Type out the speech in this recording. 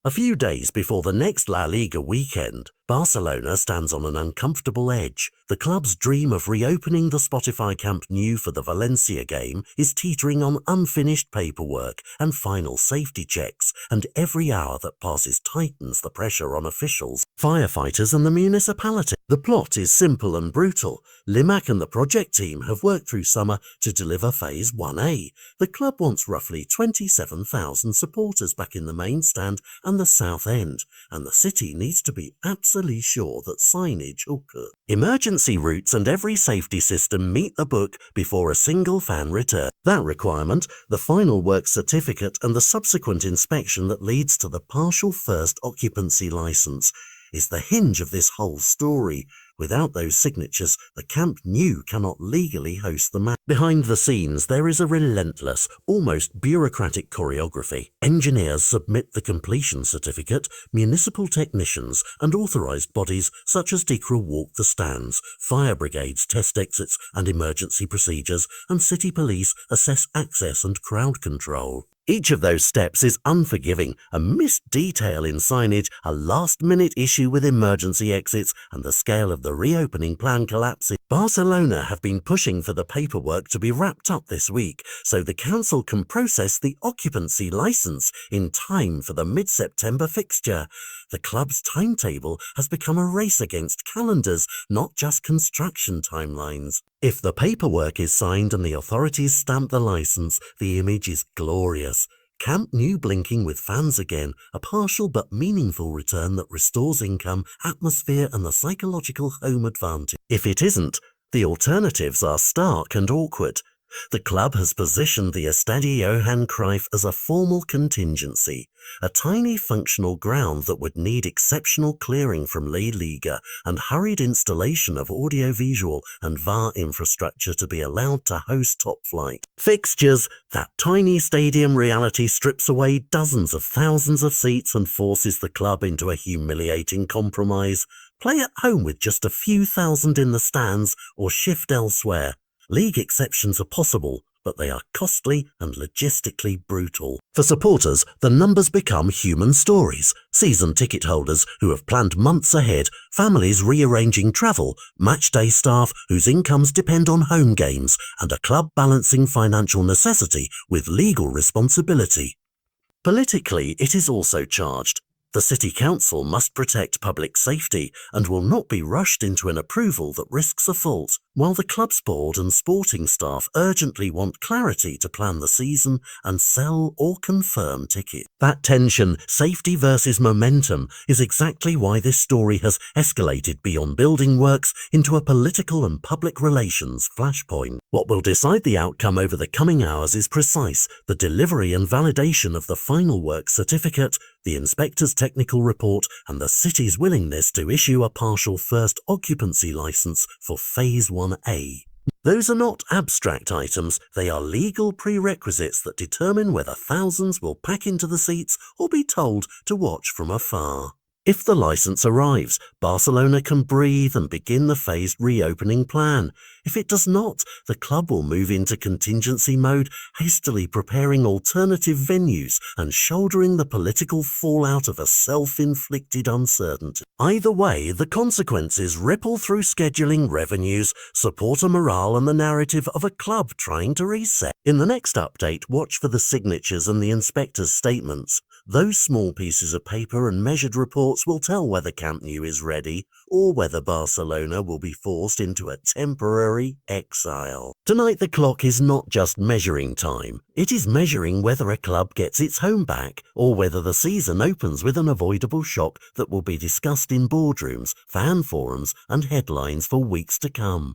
A few days before the next La Liga weekend, Barcelona stands on an uncomfortable edge. The club's dream of reopening the Spotify Camp Nou for the Valencia game is teetering on unfinished paperwork and final safety checks, and every hour that passes tightens the pressure on officials, firefighters and the municipality. The plot is simple and brutal. Limac and the project team have worked through summer to deliver Phase 1A. The club wants roughly 27,000 supporters back in the main stand and the south end, and the city needs to be absolutely sure that signage occurs. Emergency routes and every safety system meet the book before a single fan returns. That requirement, the final work certificate and the subsequent inspection that leads to the partial first occupancy license, is the hinge of this whole story. Without those signatures, the Camp Nou cannot legally host the match. Behind the scenes, there is a relentless, almost bureaucratic choreography. Engineers submit the completion certificate, municipal technicians and authorised bodies such as DICRA walk the stands, fire brigades test exits and emergency procedures, and city police assess access and crowd control. Each of those steps is unforgiving. A missed detail in signage, a last-minute issue with emergency exits, and the scale of the reopening plan collapses. Barcelona have been pushing for the paperwork to be wrapped up this week, so the council can process the occupancy license in time for the mid-September fixture. The club's timetable has become a race against calendars, not just construction timelines. If the paperwork is signed and the authorities stamp the license, the image is glorious. Camp Nou blinking with fans again, a partial but meaningful return that restores income, atmosphere and the psychological home advantage. If it isn't, the alternatives are stark and awkward. The club has positioned the Estadio Johan Cruyff as a formal contingency, a tiny functional ground that would need exceptional clearing from La Liga and hurried installation of audiovisual and VAR infrastructure to be allowed to host top flight fixtures. That tiny stadium reality strips away dozens of thousands of seats and forces the club into a humiliating compromise. Play at home with just a few thousand in the stands or shift elsewhere. League exceptions are possible, but they are costly and logistically brutal. For supporters, the numbers become human stories. Season ticket holders who have planned months ahead, families rearranging travel, matchday staff whose incomes depend on home games, and a club balancing financial necessity with legal responsibility. Politically, it is also charged. The City Council must protect public safety and will not be rushed into an approval that risks a fault, while the club's board and sporting staff urgently want clarity to plan the season and sell or confirm tickets. That tension, safety versus momentum, is exactly why this story has escalated beyond building works into a political and public relations flashpoint. What will decide the outcome over the coming hours is precise: the delivery and validation of the final work certificate, the inspector's technical report, and the city's willingness to issue a partial first occupancy license for Phase 1A. Those are not abstract items, they are legal prerequisites that determine whether thousands will pack into the seats or be told to watch from afar. If the license arrives, Barcelona can breathe and begin the phased reopening plan. If it does not, the club will move into contingency mode, hastily preparing alternative venues and shouldering the political fallout of a self-inflicted uncertainty. Either way, the consequences ripple through scheduling, revenues, supporter morale and the narrative of a club trying to reset. In the next update, watch for the signatures and the inspector's statements. Those small pieces of paper and measured reports will tell whether Camp Nou is ready or whether Barcelona will be forced into a temporary exile. Tonight the clock is not just measuring time, it is measuring whether a club gets its home back or whether the season opens with an avoidable shock that will be discussed in boardrooms, fan forums and headlines for weeks to come.